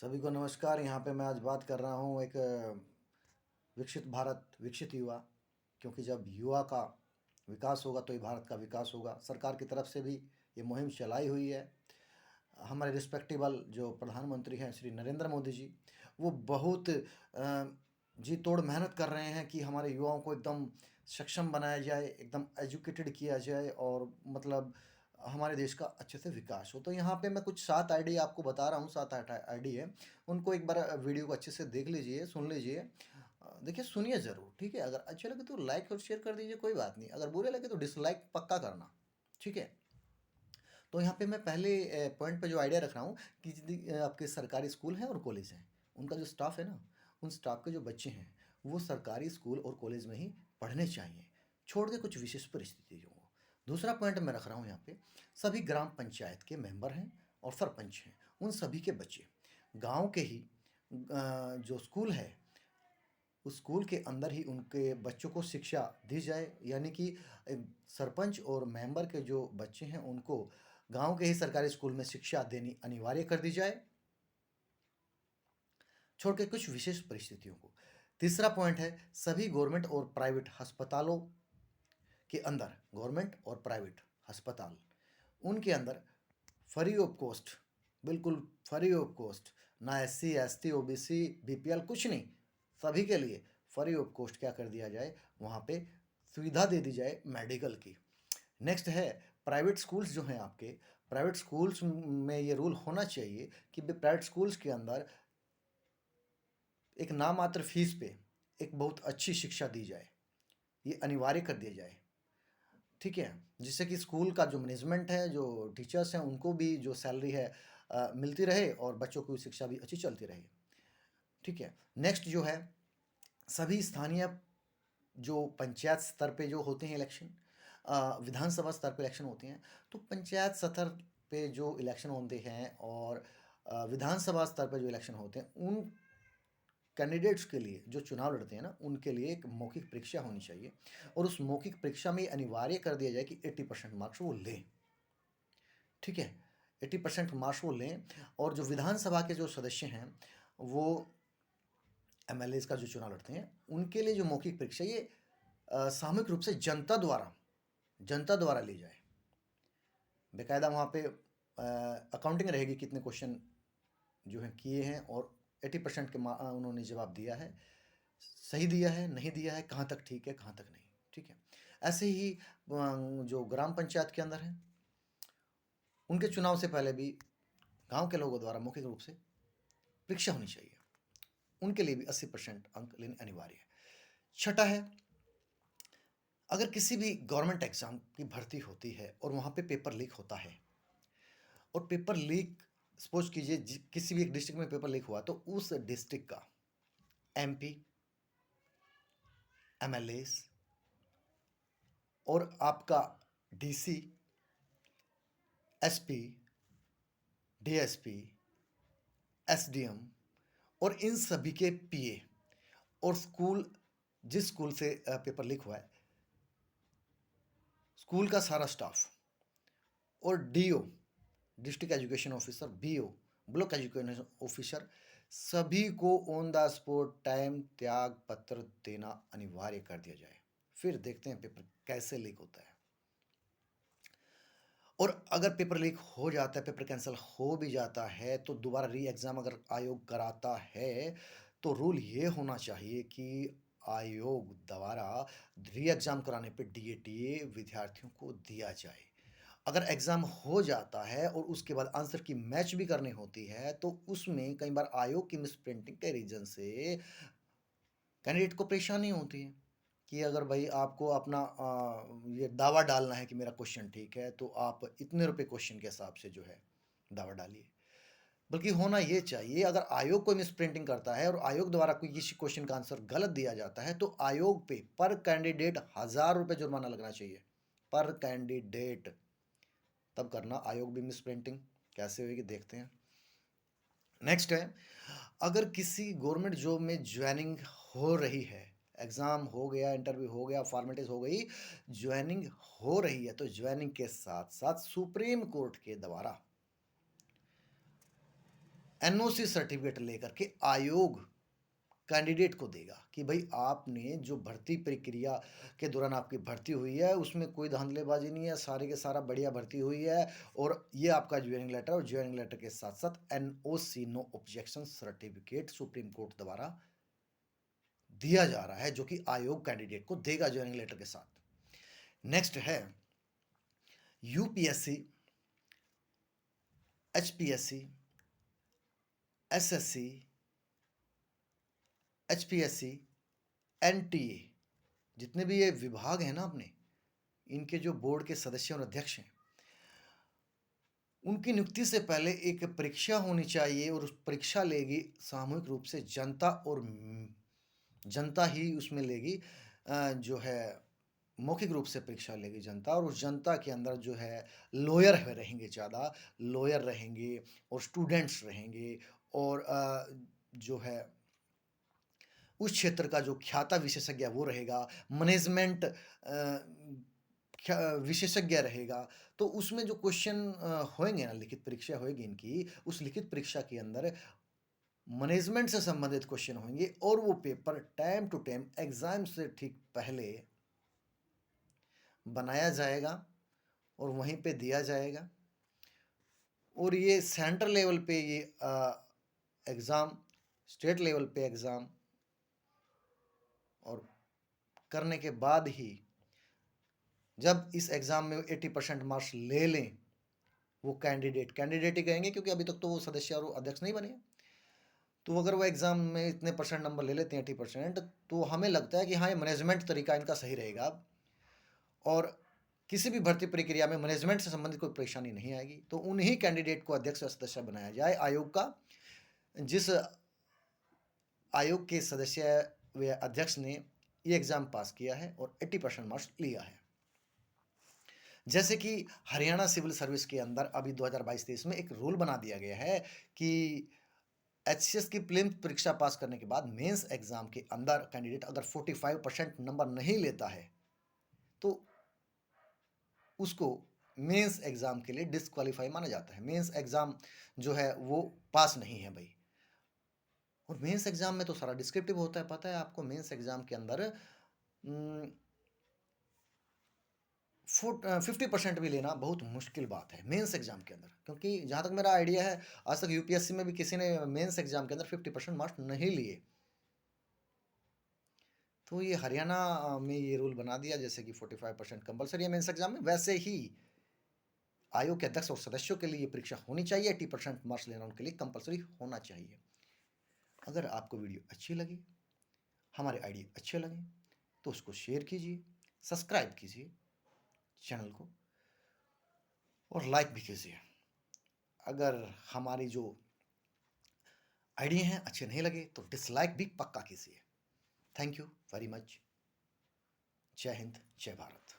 सभी को नमस्कार। यहाँ पे मैं आज बात कर रहा हूँ एक विकसित भारत, विकसित युवा। क्योंकि जब युवा का विकास होगा तो ही भारत का विकास होगा। सरकार की तरफ से भी ये मुहिम चलाई हुई है। हमारे रिस्पेक्टेबल जो प्रधानमंत्री हैं श्री नरेंद्र मोदी जी, वो बहुत जी तोड़ मेहनत कर रहे हैं कि हमारे युवाओं को एकदम सक्षम बनाया जाए, एकदम एजुकेटेड किया जाए और मतलब हमारे देश का अच्छे से विकास हो। तो यहाँ पे मैं कुछ 7 आईडी आपको बता रहा हूँ, 7-8 आईडी है। उनको एक बार वीडियो को अच्छे से देख लीजिए, सुन लीजिए। देखिए, सुनिए ज़रूर, ठीक है? अगर अच्छे लगे तो लाइक और शेयर कर दीजिए, कोई बात नहीं। अगर बुरे लगे तो डिसलाइक पक्का करना, ठीक है? तो यहाँ पे मैं पहले पॉइंट पे जो आइडिया रख रहा हूँ कि यदि आपके सरकारी स्कूल हैं और कॉलेज हैं, उनका जो स्टाफ है ना, उन स्टाफ के जो बच्चे हैं, वो सरकारी स्कूल और कॉलेज में ही पढ़ने चाहिए, छोड़ के कुछ विशेष परिस्थितियों को। दूसरा पॉइंट मैं रख रहा हूँ यहाँ पे, सभी ग्राम पंचायत के मेंबर हैं और सरपंच हैं, उन सभी के बच्चे गाँव के ही जो स्कूल है, उस स्कूल के अंदर ही उनके बच्चों को शिक्षा दी जाए। यानी कि सरपंच और मेंबर के जो बच्चे हैं उनको गांव के ही सरकारी स्कूल में शिक्षा देनी अनिवार्य कर दी जाए, छोड़ के कुछ विशेष परिस्थितियों को। तीसरा पॉइंट है, सभी गवर्नमेंट और प्राइवेट अस्पतालों के अंदर, गवर्नमेंट और प्राइवेट अस्पताल, उनके अंदर फ्री ऑफ कॉस्ट, बिल्कुल फ्री ऑफ कॉस्ट, ना SC ST OBC BPL कुछ नहीं, सभी के लिए फ्री ऑफ कॉस्ट क्या कर दिया जाए, वहाँ पे सुविधा दे दी जाए मेडिकल की। नेक्स्ट है, प्राइवेट स्कूल्स जो हैं आपके, प्राइवेट स्कूल्स में ये रूल होना चाहिए कि प्राइवेट स्कूल्स के अंदर एक नामात्र फीस पे एक बहुत अच्छी शिक्षा दी जाए, ये अनिवार्य कर दिया जाए, ठीक है? जिससे कि स्कूल का जो मैनेजमेंट है, जो टीचर्स हैं, उनको भी जो सैलरी है मिलती रहे और बच्चों की शिक्षा भी अच्छी चलती रहे, ठीक है? नेक्स्ट जो है, सभी स्थानीय जो पंचायत स्तर पे जो होते हैं इलेक्शन, विधानसभा स्तर पे इलेक्शन होते हैं, तो पंचायत स्तर पे जो इलेक्शन होते हैं और विधानसभा स्तर पे जो इलेक्शन होते हैं, उन कैंडिडेट्स के लिए जो चुनाव लड़ते हैं ना, उनके लिए एक मौखिक परीक्षा होनी चाहिए और उस मौखिक परीक्षा में अनिवार्य कर दिया जाए कि 80% मार्क्स वो लें, ठीक है? 80% मार्क्स वो लें। और जो विधानसभा के जो सदस्य हैं, वो MLAs का जो चुनाव लड़ते हैं, उनके लिए जो मौखिक परीक्षा, ये सामूहिक रूप से जनता द्वारा ली जाए। बेकायदा वहाँ पे अकाउंटिंग रहेगी, कितने क्वेश्चन जो हैं किए हैं और 80% के उन्होंने जवाब दिया है, सही दिया है, नहीं दिया है, कहाँ तक ठीक है, कहाँ तक नहीं, ठीक है? ऐसे ही जो ग्राम पंचायत के अंदर हैं, उनके चुनाव से पहले भी गांव के लोगों द्वारा मौखिक रूप से परीक्षा होनी चाहिए, उनके लिए भी 80% अंक लेने अनिवार्य है। छठा है, अगर किसी भी गवर्नमेंट एग्जाम की भर्ती होती है और वहाँ पे पेपर लीक होता है, और पेपर लीक सपोज कीजिए किसी भी एक डिस्ट्रिक्ट में पेपर लीक हुआ, तो उस डिस्ट्रिक्ट का MP, MLAs और आपका DC, SP, DSP, SDM और इन सभी के PA और स्कूल, जिस स्कूल से पेपर लीक हुआ है, स्कूल का सारा स्टाफ और DO, district education officer, BO, block education officer, सभी को ऑन द स्पॉट टाइम त्याग पत्र देना अनिवार्य कर दिया जाए। फिर देखते हैं पेपर कैसे लीक होता है। और अगर पेपर लीक हो जाता है, पेपर कैंसिल हो भी जाता है, तो दोबारा री एग्ज़ाम अगर आयोग कराता है, तो रूल ये होना चाहिए कि आयोग द्वारा री एग्ज़ाम कराने पे DA विद्यार्थियों को दिया जाए। अगर एग्ज़ाम हो जाता है और उसके बाद आंसर की मैच भी करनी होती है, तो उसमें कई बार आयोग की मिस प्रिंटिंग के रीज़न से कैंडिडेट को परेशानी होती है कि अगर भाई आपको अपना ये दावा डालना है कि मेरा क्वेश्चन ठीक है, तो आप इतने रुपए क्वेश्चन के हिसाब से जो है दावा डालिए। बल्कि होना ये चाहिए, अगर आयोग कोई मिस प्रिंटिंग करता है और आयोग द्वारा कोई किसी क्वेश्चन का आंसर गलत दिया जाता है, तो आयोग पे पर कैंडिडेट 1000 रुपये जुर्माना लगना चाहिए, पर कैंडिडेट। तब करना। आयोग भी मिस प्रिंटिंग कैसे होगी देखते हैं। नेक्स्ट है, अगर किसी गवर्नमेंट जॉब में ज्वाइनिंग हो रही है, एग्ज़ाम हो गया, इंटरव्यू हो गया, फॉर्मेलिटीज़ हो गई, ज्वाइनिंग हो रही है, तो ज्वाइनिंग के साथ साथ सुप्रीम कोर्ट के द्वारा एनओसी सर्टिफिकेट लेकर के आयोग कैंडिडेट को देगा कि भाई आपने जो भर्ती प्रक्रिया के दौरान आपकी भर्ती हुई है उसमें कोई धांधलेबाजी नहीं है, सारे के सारा बढ़िया भर्ती हुई है, और ये आपका ज्वाइनिंग लेटर, और ज्वाइनिंग लेटर के साथ साथ NOC no objection certificate supreme court द्वारा दिया जा रहा है, जो कि आयोग कैंडिडेट को देगा ज्वाइनिंग लेटर के साथ। नेक्स्ट है UPSC, HPSC, SSC, HPSC, NTA, जितने भी ये विभाग हैं ना अपने, इनके जो बोर्ड के सदस्य और अध्यक्ष हैं, उनकी नियुक्ति से पहले एक परीक्षा होनी चाहिए, और उस परीक्षा लेगी सामूहिक रूप से जनता, और जनता ही उसमें लेगी, जो है मौखिक रूप से परीक्षा लेगी जनता, और उस जनता के अंदर जो है लॉयर रहेंगे, ज़्यादा लॉयर रहेंगे और स्टूडेंट्स रहेंगे, और जो है उस क्षेत्र का जो ख्याता विशेषज्ञ वो रहेगा, मैनेजमेंट विशेषज्ञ रहेगा। तो उसमें जो क्वेश्चन होंगे ना, लिखित परीक्षा होएगी इनकी, उस लिखित परीक्षा के अंदर मैनेजमेंट से संबंधित क्वेश्चन होंगे, और वो paper time to time exam से ठीक पहले बनाया जाएगा और वहीं पे दिया जाएगा। और ये सेंटर लेवल पे ये एग्ज़ाम, स्टेट लेवल पे एग्ज़ाम, और करने के बाद ही जब इस एग्ज़ाम में 80% मार्क्स ले लें वो कैंडिडेट ही कहेंगे, क्योंकि अभी तक तो वो सदस्य और अध्यक्ष नहीं बने। तो अगर वो एग्ज़ाम में इतने परसेंट नंबर ले लेते हैं 80%, तो हमें लगता है कि हाँ, ये मैनेजमेंट तरीका इनका सही रहेगा, और किसी भी भर्ती प्रक्रिया में मैनेजमेंट से संबंधित कोई परेशानी नहीं आएगी। तो उन्हीं कैंडिडेट को अध्यक्ष या सदस्य बनाया जाए आयोग का, जिस आयोग के सदस्य व अध्यक्ष ने ये एग्ज़ाम पास किया है और 80% मार्क्स लिया है। जैसे कि हरियाणा सिविल सर्विस के अंदर अभी 2022-23 में एक रूल बना दिया गया है कि एचसीएस की प्रीलिम्स परीक्षा पास करने के बाद मेंस एग्जाम के अंदर कैंडिडेट अगर 45% नंबर नहीं लेता है तो उसको मेंस एग्जाम के लिए डिस्क्वालीफाई माना जाता है। मेंस एग्जाम जो है वो पास नहीं है भाई। और मेंस एग्जाम में तो सारा डिस्क्रिप्टिव होता है, पता है आपको। मेंस एग्जाम के अंदर 50% भी लेना बहुत मुश्किल बात है मेंस एग्जाम के अंदर, क्योंकि जहाँ तक मेरा आइडिया है आज तक यूपीएससी में भी किसी ने मेंस एग्जाम के अंदर 50% मार्क्स नहीं लिए। तो ये हरियाणा में ये रूल बना दिया, जैसे कि 45% कंपलसरी है मेंस एग्जाम में, वैसे ही आयोग के अध्यक्ष और सदस्यों के लिए ये परीक्षा होनी चाहिए। 80% मार्क्स लेना उनके लिए कंपलसरी होना चाहिए। अगर आपको वीडियो अच्छी लगी, हमारे आइडिया अच्छे लगे, तो उसको शेयर कीजिए, सब्सक्राइब कीजिए चैनल को, और लाइक भी कीजिए। अगर हमारी जो आइडिया हैं अच्छे नहीं लगे तो डिसलाइक भी पक्का कीजिए। Thank you very much. जय हिंद, जय भारत।